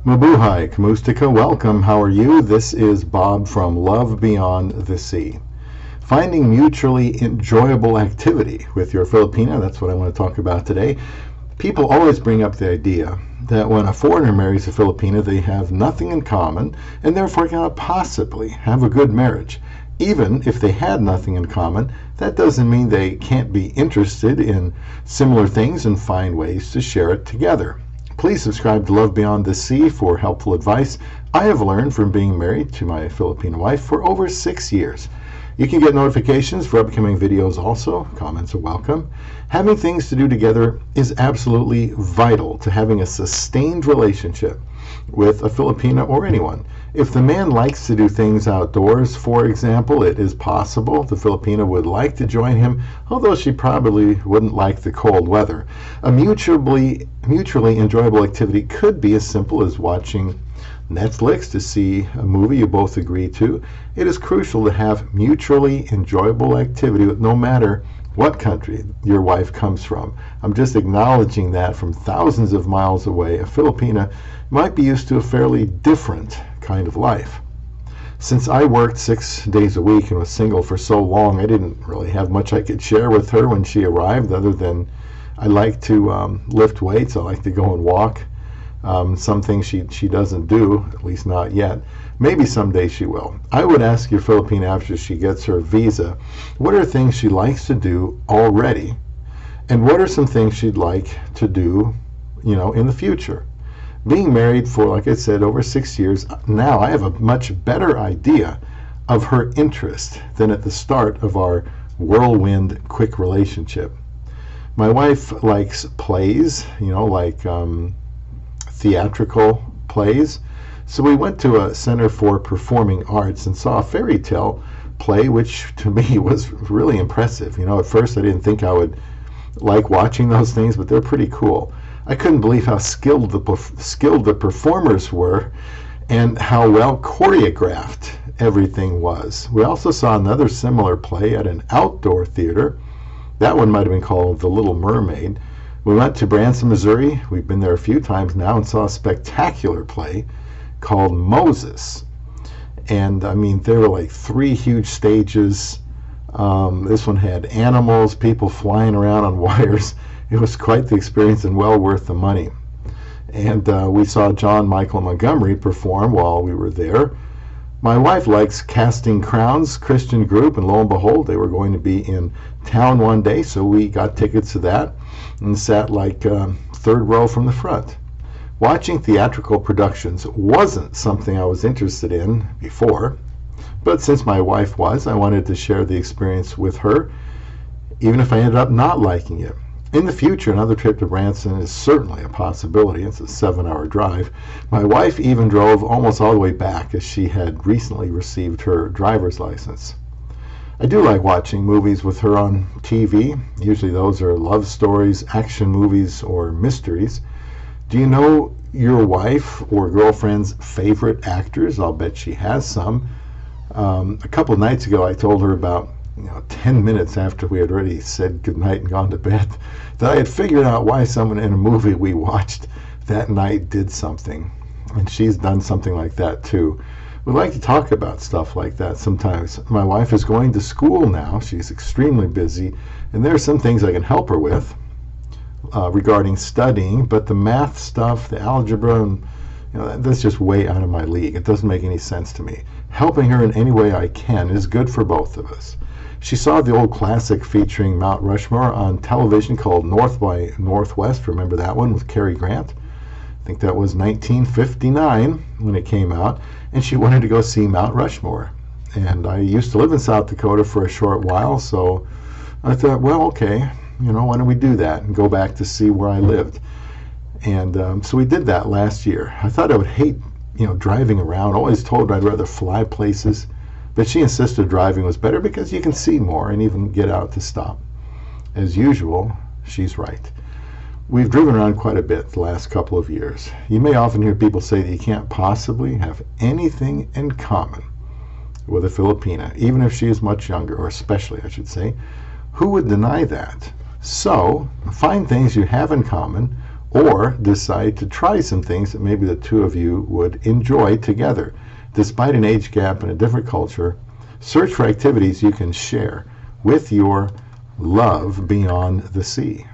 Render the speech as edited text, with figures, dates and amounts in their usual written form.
Mabuhay, Kamustika, welcome. How are you? This is Bob from Love Beyond the Sea. Finding mutually enjoyable activity with your Filipina, that's what I want to talk about today. People always bring up the idea that when a foreigner marries a Filipina, they have nothing in common and therefore cannot possibly have a good marriage. Even if they had nothing in common, that doesn't mean they can't be interested in similar things and find ways to share it together. Please subscribe to Love Beyond the Sea for helpful advice I have learned from being married to my Filipino wife for over 6 years. You can get notifications for upcoming videos also. Comments are welcome. Having things to do together is absolutely vital to having a sustained relationship with a Filipina or anyone. If the man likes to do things outdoors, for example, it is possible the Filipina would like to join him, although she probably wouldn't like the cold weather. A mutually enjoyable activity could be as simple as watching Netflix to see a movie you both agree to. It is crucial to have mutually enjoyable activity no matter what country your wife comes from. I'm just acknowledging that from thousands of miles away, a Filipina might be used to a fairly different kind of life. Since I worked 6 days a week and was single for so long, I didn't really have much I could share with her when she arrived, other than I like to lift weights, I like to go and walk. Some things she doesn't do, at least not yet. Maybe someday she will. I would ask your Filipina after she gets her visa, what are things she likes to do already, and what are some things she'd like to do, in the future. Being married for, like I said, over 6 years, now I have a much better idea of her interest than at the start of our whirlwind quick relationship. My wife likes plays, like theatrical plays. So we went to a Center for Performing Arts and saw a fairy tale play, which to me was really impressive. At first I didn't think I would like watching those things, but they're pretty cool. I couldn't believe how skilled the performers were and how well choreographed everything was. We also saw another similar play at an outdoor theater. That one might have been called The Little Mermaid. We went to Branson, Missouri. We've been there a few times now and saw a spectacular play called Moses. And there were like 3 huge stages. This one had animals, people flying around on wires. It was quite the experience and well worth the money. And we saw John Michael Montgomery perform while we were there. My wife likes Casting Crowns Christian group, and lo and behold, they were going to be in town one day, so we got tickets to that and sat like third row from the front. Watching theatrical productions wasn't something I was interested in before, but since my wife was, I wanted to share the experience with her, even if I ended up not liking it. In the future, another trip to Branson is certainly a possibility. It's a 7-hour drive. My wife even drove almost all the way back, as she had recently received her driver's license. I do like watching movies with her on TV. Usually those are love stories, action movies, or mysteries. Do you know your wife or girlfriend's favorite actors? I'll bet she has some. A couple of nights ago, I told her about 10 minutes after we had already said goodnight and gone to bed, that I had figured out why someone in a movie we watched that night did something. And she's done something like that too. We like to talk about stuff like that sometimes. My wife is going to school now. She's extremely busy, and there are some things I can help her with regarding studying, but the math stuff, the algebra, and that's just way out of my league. It doesn't make any sense to me. Helping her in any way I can is good for both of us. She saw the old classic featuring Mount Rushmore on television called North by Northwest. Remember that one with Cary Grant? I think that was 1959 when it came out, and she wanted to go see Mount Rushmore. And I used to live in South Dakota for a short while, so I thought, well, okay, why don't we do that and go back to see where I lived. And so we did that last year. I thought I would hate, driving around. Always told I'd rather fly places. But she insisted driving was better because you can see more and even get out to stop. As usual, she's right. We've driven around quite a bit the last couple of years. You may often hear people say that you can't possibly have anything in common with a Filipina, even if she is much younger, or especially, I should say. Who would deny that? So, find things you have in common or decide to try some things that maybe the two of you would enjoy together. Despite an age gap and a different culture, search for activities you can share with your love beyond the sea.